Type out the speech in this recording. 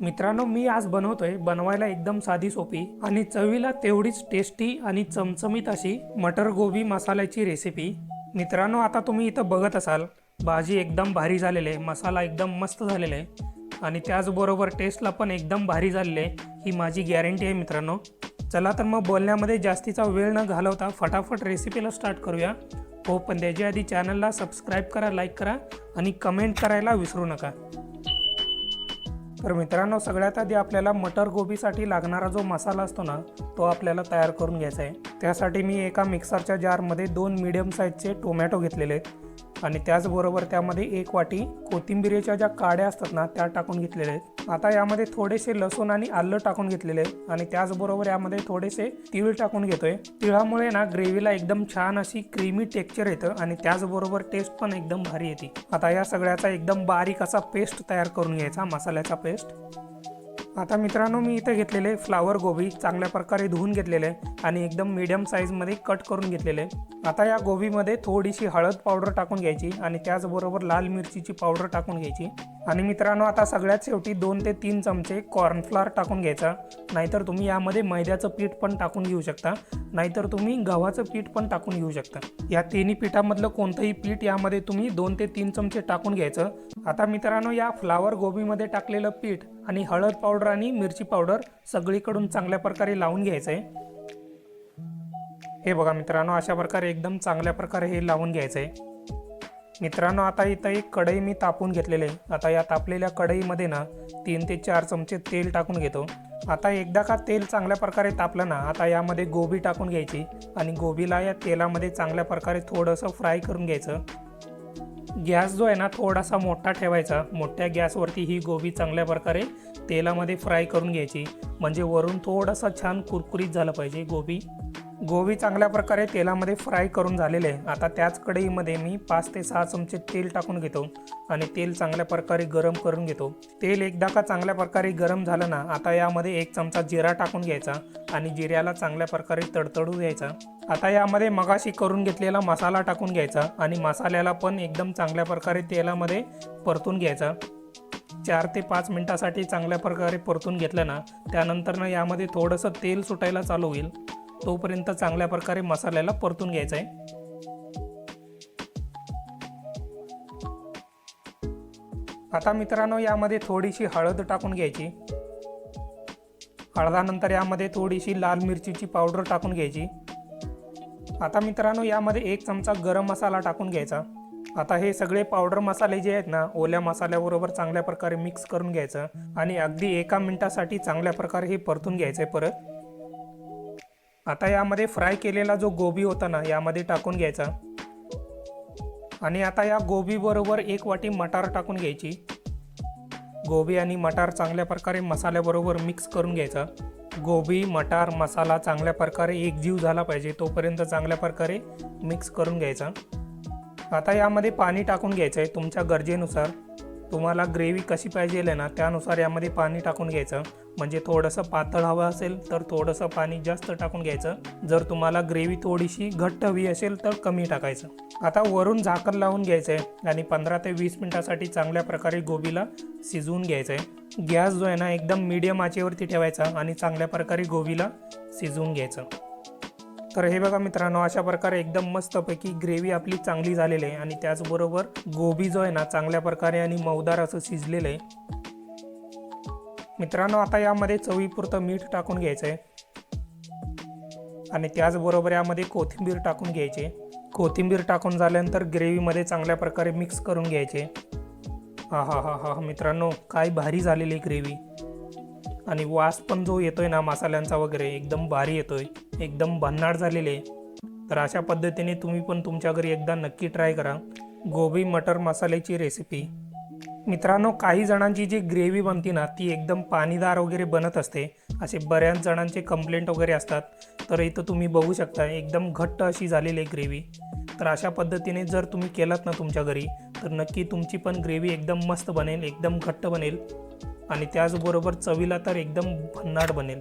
मित्रांनो, मी आज बनवायला एकदम साधी सोपी आणि चवीला तेवढीच टेस्टी आणि चमचमीत अशी मटर गोबी मसाल्याची रेसिपी। मित्रांनो, आता तुम्ही इथं बघत असाल भाजी एकदम भारी झालेली आहे, मसाला एकदम मस्त झालेला आहे आणि त्याचबरोबर टेस्टला पण एकदम भारी झालेली आहे, ही माझी गॅरंटी आहे मित्रांनो। चला तर मग बोलण्यामध्ये जास्तीचा वेळ न घालवता फटाफट रेसिपीला स्टार्ट करूया। हो, पण त्याच्या आधी चॅनलला सबस्क्राईब करा, लाईक करा आणि कमेंट करायला विसरू नका। तर मित्रांनो, सगळ्यात आधी आपल्याला मटर गोबीसाठी लागणारा जो मसाला असतो ना, तो आपल्याला तयार करून घ्यायचा आहे। त्यासाठी मी एका मिक्सरच्या जारमध्ये 2 मीडियम साईजचे टोमॅटो घेतलेले आहेत आणि त्याचबरोबर त्यामध्ये 1 वाटी कोथिंबीरीच्या ज्या काड्या असतात ना, त्या टाकून घेतलेल्या आहेत। आता यामध्ये थोडेसे लसूण आणि आलं टाकून घेतलेले आहे आणि त्याचबरोबर यामध्ये थोडेसे तीळ टाकून घेतोय। तिळामुळे ना ग्रेव्हीला एकदम छान अशी क्रीमी टेक्स्चर येतं आणि त्याचबरोबर टेस्ट पण एकदम भारी येते। आता या सगळ्याचा एकदम बारीक असा पेस्ट तयार करून घ्यायचा, मसाल्याचा पेस्ट। आता मित्रांनो, मी इथे घेतलेले फ्लावर गोबी चांगल्या प्रकारे धुवून घेतलेले आणि एकदम मीडियम साईजमध्ये कट करून घेतलेले। आता या गोबीमध्ये थोडीशी हळद पावडर टाकून घ्यायची आणि त्याचबरोबर लाल मिरचीची पावडर टाकून घ्यायची आणि मित्रांनो, आता सगळ्यात शेवटी 2 ते 3 चमचे कॉर्नफ्लोअर टाकून घ्यायचा। नाहीतर तुम्ही यामध्ये मैद्याचं पीठ पण टाकून घेऊ शकता, नाहीतर तुम्ही गव्हाचं पीठ पण टाकून घेऊ शकता। या तिन्ही पिठामधलं कोणतंही पीठ यामध्ये तुम्ही 2 ते 3 चमचे टाकून घ्यायचं। आता मित्रांनो, या फ्लावर गोबीमध्ये टाकलेलं पीठ आणि हळद पावडर आणि मिरची पावडर सगळीकडून चांगल्या प्रकारे लावून घ्यायचं आहे। हे बघा मित्रांनो, अशा प्रकारे एकदम चांगल्या प्रकारे हे लावून घ्यायचं आहे। मित्रांनो, आता इथं एक कढई मी तापून घेतलेली आहे। आता या तापलेल्या कढईमध्ये ना 3 ते 4 चमचे तेल टाकून घेतो। आता एकदा का तेल चांगल्या प्रकारे तापलं ना, आता यामध्ये गोबी टाकून घ्यायची आणि गोबीला या तेलामध्ये चांगल्या प्रकारे थोडंसं फ्राय करून घ्यायचं। गॅस जो आहे ना, थोडासा मोठा ठेवायचा। मोठ्या गॅसवरती ही गोबी चांगल्या प्रकारे तेलामध्ये फ्राय करून घ्यायची, म्हणजे वरून थोडासा छान कुरकुरीत झालं पाहिजे। गोबी चांगल्या प्रकारे तेलामध्ये फ्राय करून झालेले आहे। आता त्याच कढईमध्ये मी 5 ते 6 चमचे तेल टाकून घेतो आणि तेल चांगल्या प्रकारे गरम करून घेतो। तेल एकदा का चांगल्या प्रकारे गरम झालं ना, आता यामध्ये 1 चमचा जिरा टाकून घ्यायचा आणि जिऱ्याला चांगल्या प्रकारे तडतडू द्यायचा। आता यामध्ये मगाशी करून घेतलेला मसाला टाकून घ्यायचा आणि मसाल्याला पण एकदम चांगल्या प्रकारे तेलामध्ये परतून घ्यायचा। 4 ते 5 मिनिटासाठी चांगल्या प्रकारे परतून घेतलं ना, त्यानंतर ना यामध्ये थोडंसं तेल सुटायला चालू होईल, तोपर्यंत चांगल्या प्रकारे मसाल्याला परतून घ्यायचं आहे। आता मित्रांनो, यामध्ये थोडीशी हळद टाकून घ्यायची। हळदानंतर यामध्ये थोडीशी लाल मिरचीची पावडर टाकून घ्यायची। आता मित्रांनो, यामध्ये 1 चमचा गरम मसाला टाकून घ्यायचा। आता हे सगळे पावडर मसाले जे आहेत ना, ओल्या मसाल्याबरोबर चांगल्या प्रकारे मिक्स करून घ्यायचं आणि अगदी 1 मिनिटासाठी चांगल्या प्रकारे हे परतून घ्यायचं आहे परत। आता यामध्ये फ्राय केलेला जो गोबी होता ना, यामध्ये टाकून घ्यायचा आणि आता या गोबी बरोबर 1 वाटी मटार टाकून घ्यायची। गोबी आणि मटार चांगल्या प्रकारे मसाल्याबरोबर मिक्स करून घ्यायचा। गोबी, मटार, मसाला चांगल्या प्रकारे एकजीव झाला पाहिजे, तोपर्यंत चांगल्या प्रकारे मिक्स करून घ्यायचा। आता यामध्ये पाणी टाकून घ्यायचं आहे तुमच्या गरजेनुसार। तुम्हाला ग्रेव्ही कशी पाहिजे ना, त्यानुसार यामध्ये पाणी टाकून घ्यायचं। म्हणजे थोडंसं पातळ हवं असेल तर थोडंसं पाणी जास्त टाकून घ्यायचं। जर तुम्हाला ग्रेव्ही थोडीशी घट्ट हवी असेल तर कमी टाकायचं। आता वरून झाकण लावून घ्यायचं आहे आणि 15 ते 20 मिनिटासाठी चांगल्या प्रकारे गोबीला शिजवून घ्यायचं आहे। गॅस जो आहे ना, एकदम मीडियम आचेवरती ठेवायचा आणि चांगल्या प्रकारे गोबीला शिजवून घ्यायचं। तर हे बघा मित्रांनो, अशा प्रकारे एकदम मस्तपैकी ग्रेव्ही आपली चांगली झालेली आहे आणि त्याचबरोबर गोबी जो आहे ना, चांगल्या प्रकारे आणि मऊदार असं शिजलेलं आहे। मित्रांनो, आता यामध्ये चवीपुरतं मीठ टाकून घ्यायचं आहे आणि त्याचबरोबर यामध्ये कोथिंबीर टाकून घ्यायची। कोथिंबीर टाकून झाल्यानंतर ग्रेव्हीमध्ये चांगल्या प्रकारे मिक्स करून घ्यायचे। हा हा हा हा मित्रांनो, काय भारी झालेली ग्रेव्ही आणि वास पण जो येतोय ना मसाल्यांचा वगैरे, एकदम भारी येतोय, एकदम भन्नाट झालेले आहे। तर अशा पद्धतीने तुम्ही पण तुमच्या घरी एकदा नक्की ट्राय करा गोबी मटर मसाल्याची रेसिपी। मित्रांनो, काही जणांची जी ग्रेव्ही बनते ना, ती एकदम पाणीदार वगैरे बनत असते, असे बऱ्याच जणांचे कंप्लेंट वगैरे असतात। तर इथं तुम्ही बघू शकता एकदम घट्ट अशी झालेली ग्रेव्ही। तर अशा पद्धतीने जर तुम्ही केलात ना तुमच्या घरी, तर नक्की तुमची पण ग्रेव्ही एकदम मस्त बनेल, एकदम घट्ट बनेल आणि त्याचबरोबर चवीला तर एकदम भन्नाट बनेल।